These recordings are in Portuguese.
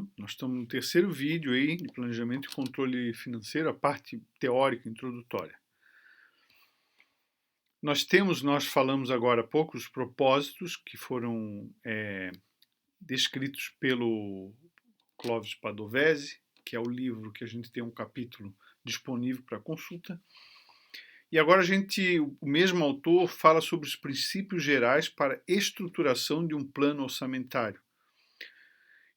bem-vindo. Nós estamos no terceiro vídeo aí de planejamento e controle financeiro, a parte teórica introdutória. Nós falamos agora há pouco os propósitos que foram descritos pelo Clóvis Padovese, que é o livro que a gente tem um capítulo disponível para consulta. E agora o mesmo autor fala sobre os princípios gerais para estruturação de um plano orçamentário.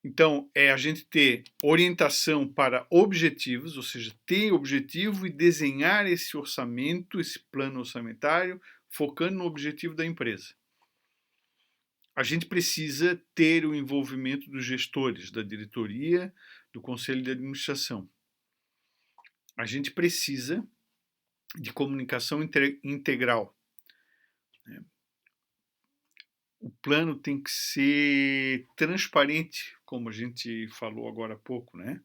Então, é a gente ter orientação para objetivos, ou seja, ter objetivo e desenhar esse orçamento, esse plano orçamentário, focando no objetivo da empresa. A gente precisa ter o envolvimento dos gestores, da diretoria, do conselho de administração. A gente precisa de comunicação integral. O plano tem que ser transparente, como a gente falou agora há pouco, né?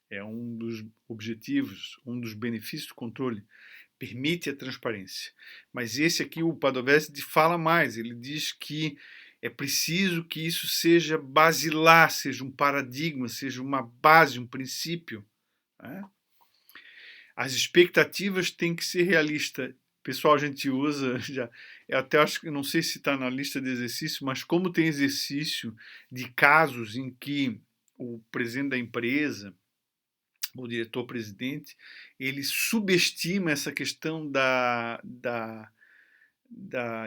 É um dos objetivos, um dos benefícios do controle. Permite a transparência. Mas esse aqui, o Padovese, fala mais. Ele diz que é preciso que isso seja basilar, seja um paradigma, seja uma base, um princípio. Né? As expectativas têm que ser realistas. Pessoal, a gente usa, eu até acho que não sei se está na lista de exercícios, mas como tem exercício de casos em que o presidente da empresa, o diretor-presidente, ele subestima essa questão da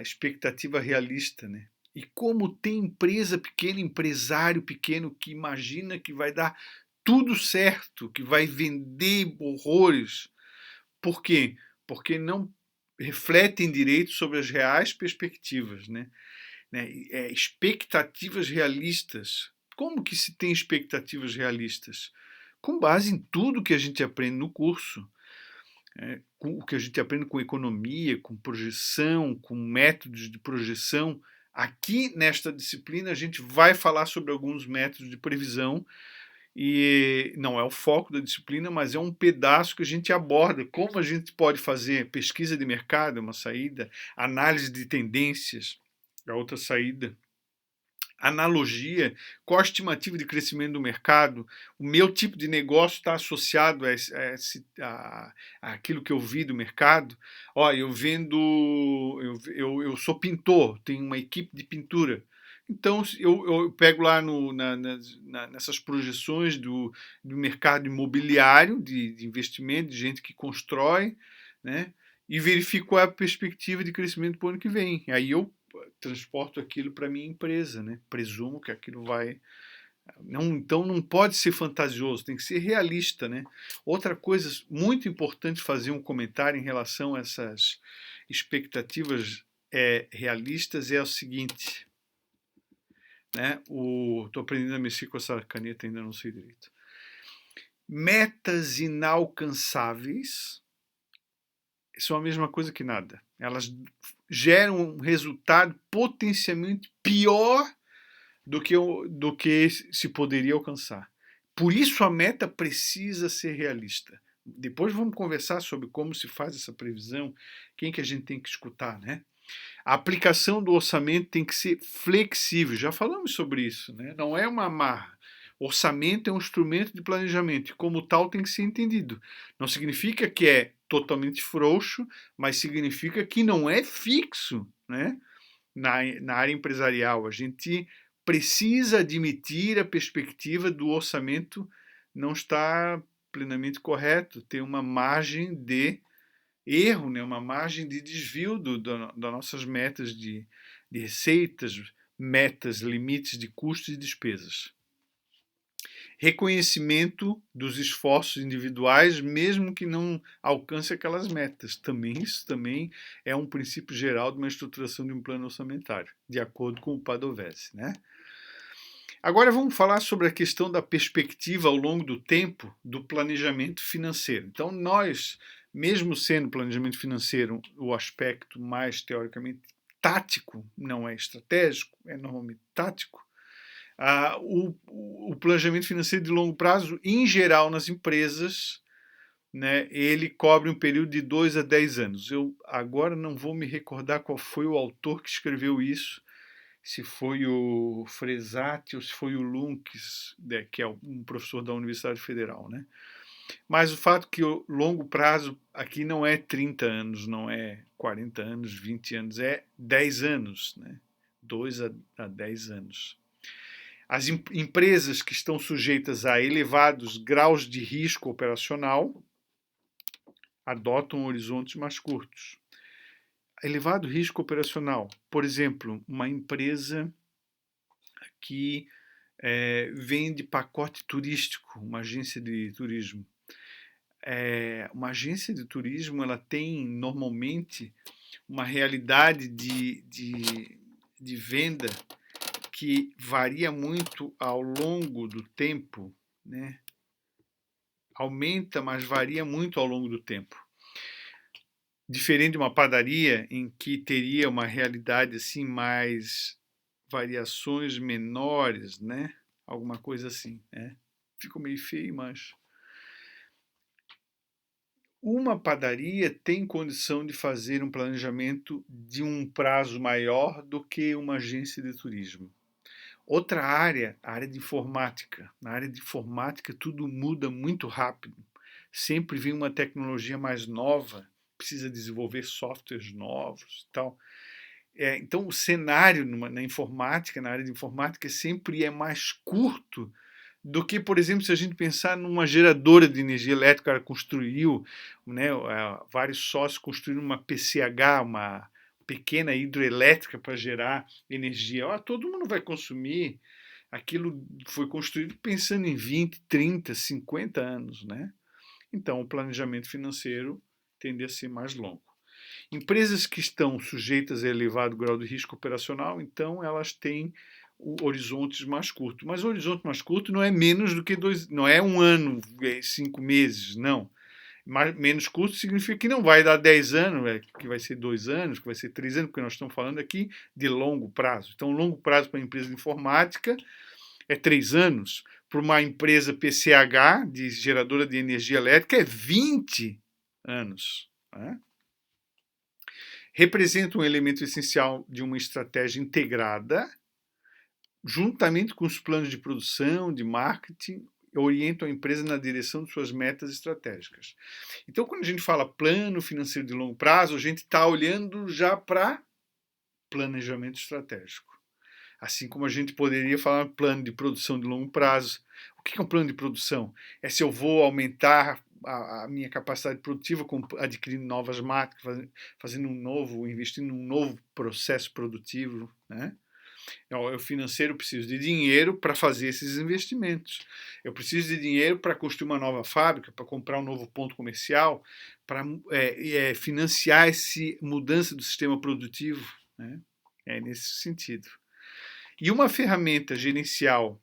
expectativa realista, né? E como tem empresa pequena, empresário pequeno que imagina que vai dar tudo certo, que vai vender horrores. Por quê? Porque não refletem direito sobre as reais perspectivas, né? Expectativas realistas. Como que se tem expectativas realistas? Com base em tudo que a gente aprende no curso, o que a gente aprende com economia, com projeção, com métodos de projeção. Aqui nesta disciplina a gente vai falar sobre alguns métodos de previsão, e não é o foco da disciplina, mas é um pedaço que a gente aborda como a gente pode fazer pesquisa de mercado, é uma saída, análise de tendências, é outra saída, analogia, qual a estimativa de crescimento do mercado, o meu tipo de negócio está associado a aquilo que eu vi do mercado. Eu sou pintor, tenho uma equipe de pintura. Então, eu pego lá nessas projeções do mercado imobiliário, de investimento, de gente que constrói, né, e verifico qual é a perspectiva de crescimento para o ano que vem. Aí eu transporto aquilo para a minha empresa, né? Presumo que aquilo vai... Então não pode ser fantasioso, tem que ser realista, né? Outra coisa muito importante fazer um comentário em relação a essas expectativas realistas é o seguinte, né? Estou aprendendo a mexer com essa caneta, ainda não sei direito. Metas inalcançáveis são a mesma coisa que nada. Elas geram um resultado potencialmente pior do que se poderia alcançar. Por isso a meta precisa ser realista. Depois vamos conversar sobre como se faz essa previsão, quem que a gente tem que escutar, né? A aplicação do orçamento tem que ser flexível. Já falamos sobre isso, né? Não é uma amarra. Orçamento é um instrumento de planejamento e, como tal, tem que ser entendido. Não significa que é totalmente frouxo, mas significa que não é fixo, né? Na área empresarial, a gente precisa admitir a perspectiva do orçamento não estar plenamente correto, ter uma margem de erro, né? Uma margem de desvio das nossas metas de receitas, metas, limites de custos e despesas. Reconhecimento dos esforços individuais, mesmo que não alcance aquelas metas. Isso também é um princípio geral de uma estruturação de um plano orçamentário, de acordo com o Padovese, né? Agora vamos falar sobre a questão da perspectiva ao longo do tempo do planejamento financeiro. Então nós, mesmo sendo planejamento financeiro o aspecto mais teoricamente tático, não é estratégico, é normalmente tático, o planejamento financeiro de longo prazo, em geral nas empresas, né, ele cobre um período de 2 a 10 anos. Eu agora não vou me recordar qual foi o autor que escreveu isso, se foi o Fresati ou se foi o Lunques, né, que é um professor da Universidade Federal, né? Mas o fato que o longo prazo aqui não é 30 anos, não é 40 anos, 20 anos, é 10 anos, né? 2 a 10 anos. As empresas que estão sujeitas a elevados graus de risco operacional adotam horizontes mais curtos. Elevado risco operacional, por exemplo, uma empresa que vende pacote turístico, uma agência de turismo. Uma agência de turismo ela tem normalmente uma realidade de venda que varia muito ao longo do tempo, né? Aumenta, mas varia muito ao longo do tempo. Diferente de uma padaria em que teria uma realidade assim mais variações menores, né? Alguma coisa assim, né? Ficou meio feio, mas uma padaria tem condição de fazer um planejamento de um prazo maior do que uma agência de turismo. Outra área, a área de informática. Na área de informática tudo muda muito rápido. Sempre vem uma tecnologia mais nova, precisa desenvolver softwares novos e tal. Então o cenário na informática, na área de informática, sempre é mais curto do que, por exemplo, se a gente pensar numa geradora de energia elétrica, ela construiu, né, vários sócios construíram uma PCH, uma pequena hidroelétrica para gerar energia. Todo mundo vai consumir. Aquilo foi construído pensando em 20, 30, 50 anos, né? Então, o planejamento financeiro tende a ser mais longo. Empresas que estão sujeitas a elevado grau de risco operacional, então elas têm horizontes mais curtos. Mas o horizonte mais curto não é menos do que não é um ano, 5 meses, não. Menos curto significa que não vai dar 10 anos, que vai ser 2 anos, que vai ser 3 anos, porque nós estamos falando aqui de longo prazo. Então, longo prazo para a empresa de informática é 3 anos. Para uma empresa PCH, de geradora de energia elétrica, é 20 anos. Né? Representa um elemento essencial de uma estratégia integrada, juntamente com os planos de produção, de marketing, orientam a empresa na direção de suas metas estratégicas. Então, quando a gente fala plano financeiro de longo prazo, a gente está olhando já para planejamento estratégico. Assim como a gente poderia falar plano de produção de longo prazo. O que é um plano de produção? É se eu vou aumentar a minha capacidade produtiva adquirindo novas máquinas, fazendo investindo num novo processo produtivo, né? Eu financeiro preciso de dinheiro para fazer esses investimentos. Eu preciso de dinheiro para construir uma nova fábrica, para comprar um novo ponto comercial, para financiar essa mudança do sistema produtivo. Né? É nesse sentido. E uma ferramenta gerencial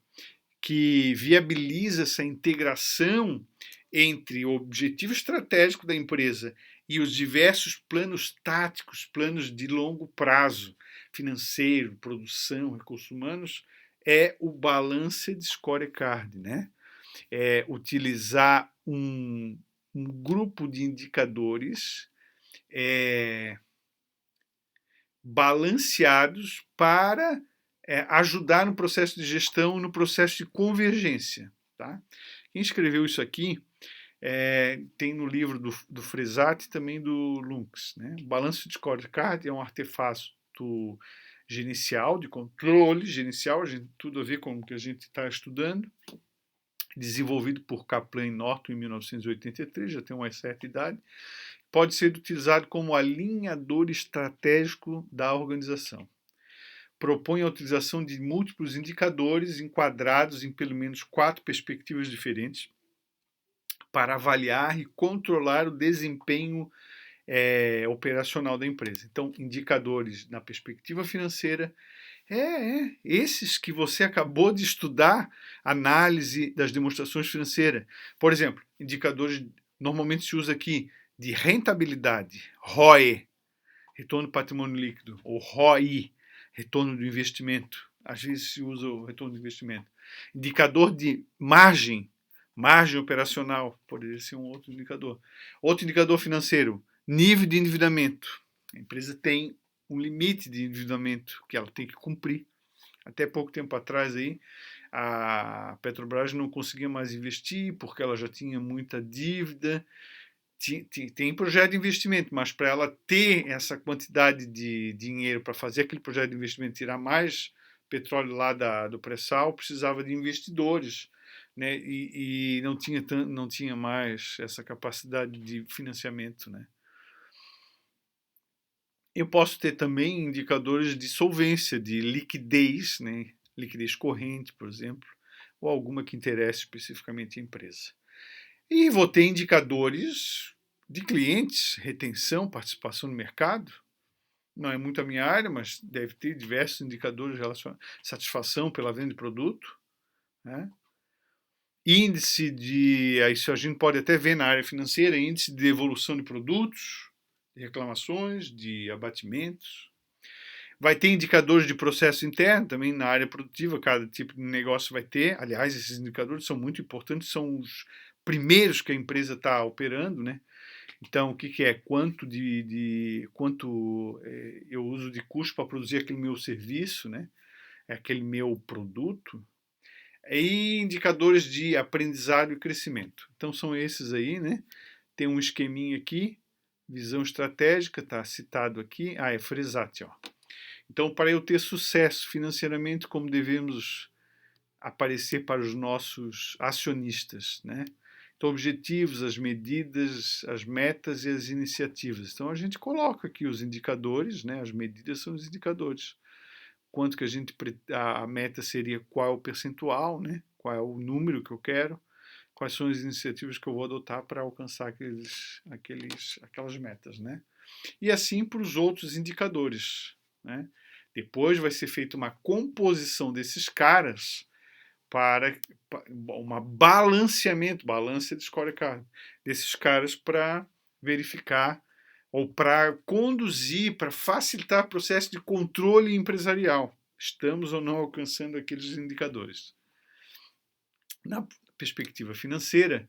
que viabiliza essa integração entre o objetivo estratégico da empresa e os diversos planos táticos, planos de longo prazo, financeiro, produção, recursos humanos, é o Balanced Scorecard, né? É utilizar um grupo de indicadores balanceados para ajudar no processo de gestão, no processo de convergência. Tá? Quem escreveu isso aqui tem no livro do Fresati e também do Lunks. Né? O balanço de scorecard é um artefato gerencial, de controle gerencial, tudo a ver com o que a gente está estudando, desenvolvido por Kaplan e Norton em 1983, já tem uma certa idade, pode ser utilizado como alinhador estratégico da organização. Propõe a utilização de múltiplos indicadores enquadrados em pelo menos 4 perspectivas diferentes para avaliar e controlar o desempenho operacional da empresa. Então, indicadores na perspectiva financeira, esses que você acabou de estudar, análise das demonstrações financeiras. Por exemplo, indicadores normalmente se usa aqui de rentabilidade, ROE, retorno do patrimônio líquido, ou ROI, retorno do investimento. Às vezes se usa o retorno do investimento. Indicador de margem operacional, poderia ser um outro indicador. Outro indicador financeiro, nível de endividamento. A empresa tem um limite de endividamento que ela tem que cumprir. Até pouco tempo atrás aí, a Petrobras não conseguia mais investir porque ela já tinha muita dívida. Tem projeto de investimento, mas para ela ter essa quantidade de dinheiro para fazer aquele projeto de investimento, tirar mais petróleo lá do pré-sal, precisava de investidores, né? E não tinha mais essa capacidade de financiamento, né? Eu posso ter também indicadores de solvência, de liquidez, né? Liquidez corrente, por exemplo, ou alguma que interesse especificamente a empresa. E vou ter indicadores de clientes, retenção, participação no mercado. Não é muito a minha área, mas deve ter diversos indicadores relacionados à satisfação pela venda de produto, né? Índice de, isso a gente pode até ver na área financeira, índice de evolução de produtos, de reclamações, de abatimentos. Vai ter indicadores de processo interno também na área produtiva, cada tipo de negócio vai ter. Aliás, esses indicadores são muito importantes, são os primeiros que a empresa está operando, né? Então, o que é? Quanto eu uso de custo para produzir aquele meu serviço, né? Aquele meu produto. E indicadores de aprendizado e crescimento. Então, são esses aí, né? Tem um esqueminha aqui, visão estratégica, está citado aqui. É Fresati, ó. Então, para eu ter sucesso financeiramente, como devemos aparecer para os nossos acionistas, né? Então, objetivos, as medidas, as metas e as iniciativas. Então, a gente coloca aqui os indicadores, né? As medidas são os indicadores. Quanto que a meta seria, qual é o percentual, né? Qual é o número que eu quero, quais são as iniciativas que eu vou adotar para alcançar aquelas metas, né? E assim para os outros indicadores, né? Depois vai ser feita uma composição desses caras para balance de scorecard, desses caras para verificar ou para conduzir, para facilitar o processo de controle empresarial. Estamos ou não alcançando aqueles indicadores. Na perspectiva financeira,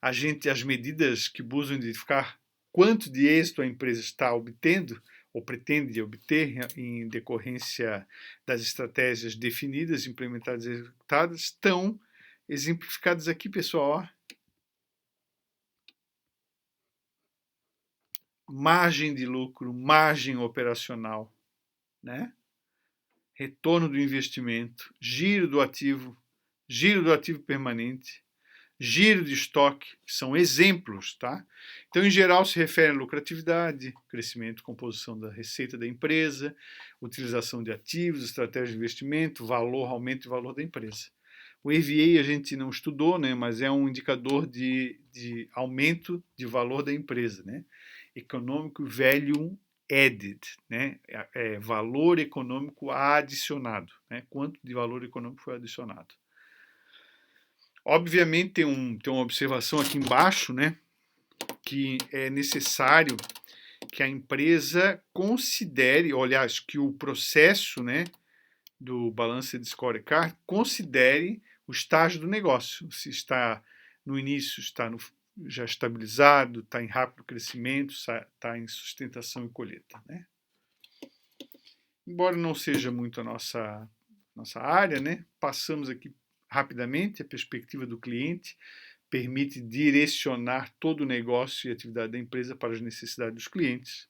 as medidas que buscam identificar quanto de êxito a empresa está obtendo ou pretende obter em decorrência das estratégias definidas, implementadas e executadas, estão exemplificadas aqui, pessoal. Margem de lucro, margem operacional, né? Retorno do investimento, giro do ativo permanente, giro de estoque, que são exemplos, tá? Então, em geral, se refere a lucratividade, crescimento, composição da receita da empresa, utilização de ativos, estratégia de investimento, valor, aumento de valor da empresa. O EVA a gente não estudou, né, mas é um indicador de aumento de valor da empresa, né? Economic Value Added, né? Valor econômico adicionado, né? Quanto de valor econômico foi adicionado. Obviamente tem uma observação aqui embaixo, né, que é necessário que a empresa considere, aliás, que o processo, né, do balanço de scorecard considere o estágio do negócio, se está no início, está já estabilizado, está em rápido crescimento, está em sustentação e colheita, né? Embora não seja muito a nossa área, né, passamos aqui rapidamente a perspectiva do cliente, permite direcionar todo o negócio e atividade da empresa para as necessidades dos clientes.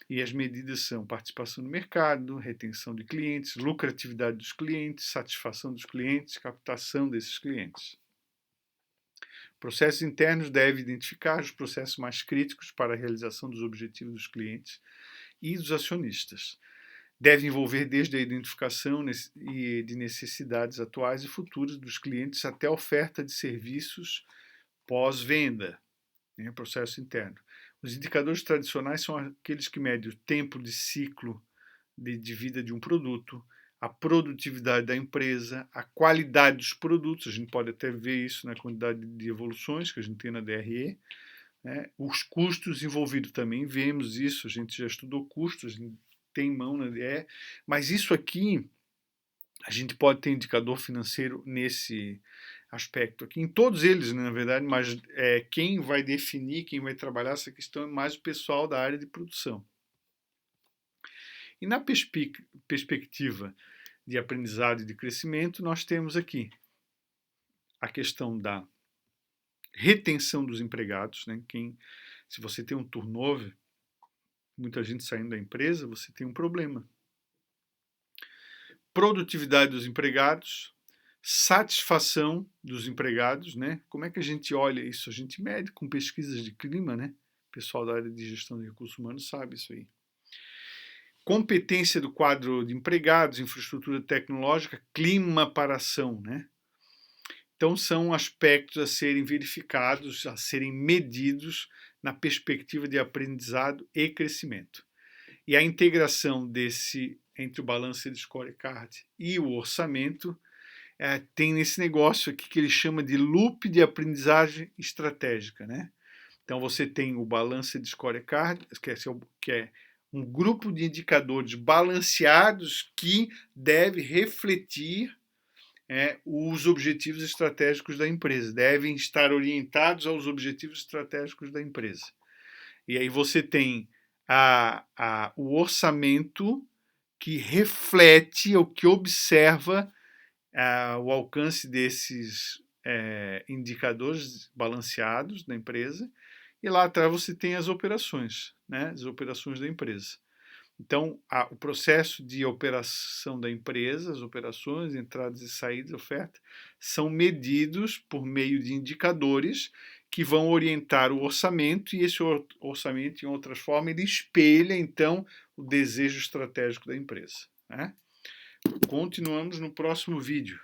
E as medidas são participação no mercado, retenção de clientes, lucratividade dos clientes, satisfação dos clientes, captação desses clientes. Processos internos devem identificar os processos mais críticos para a realização dos objetivos dos clientes e dos acionistas. Deve envolver desde a identificação de necessidades atuais e futuras dos clientes até a oferta de serviços pós-venda, né, processo interno. Os indicadores tradicionais são aqueles que medem o tempo de ciclo de vida de um produto, a produtividade da empresa, a qualidade dos produtos, a gente pode até ver isso na quantidade de evoluções que a gente tem na DRE, né? Os custos envolvidos também, vemos isso, a gente já estudou custos, a gente tem mão na DRE, mas isso aqui, a gente pode ter indicador financeiro nesse aspecto aqui, em todos eles, né, na verdade, mas quem vai definir, quem vai trabalhar essa questão é mais o pessoal da área de produção. E na perspectiva de aprendizado e de crescimento, nós temos aqui a questão da retenção dos empregados, né? Se você tem um turnover, muita gente saindo da empresa, você tem um problema. Produtividade dos empregados, satisfação dos empregados, né? Como é que a gente olha isso? A gente mede com pesquisas de clima, né? O pessoal da área de gestão de recursos humanos sabe isso aí. Competência do quadro de empregados, infraestrutura tecnológica, clima para ação, né? Então, são aspectos a serem verificados, a serem medidos na perspectiva de aprendizado e crescimento. E a integração entre o Balanced Scorecard e o orçamento tem nesse negócio aqui que ele chama de loop de aprendizagem estratégica, né? Então, você tem o Balanced Scorecard, que é um grupo de indicadores balanceados que deve refletir os objetivos estratégicos da empresa, devem estar orientados aos objetivos estratégicos da empresa. E aí você tem o orçamento que reflete ou que observa o alcance desses indicadores balanceados da empresa, e lá atrás você tem as operações, né, as operações da empresa. Então, o processo de operação da empresa, as operações, entradas e saídas, oferta, são medidos por meio de indicadores que vão orientar o orçamento, e esse orçamento, em outras formas, ele espelha, então, o desejo estratégico da empresa, né? Continuamos no próximo vídeo.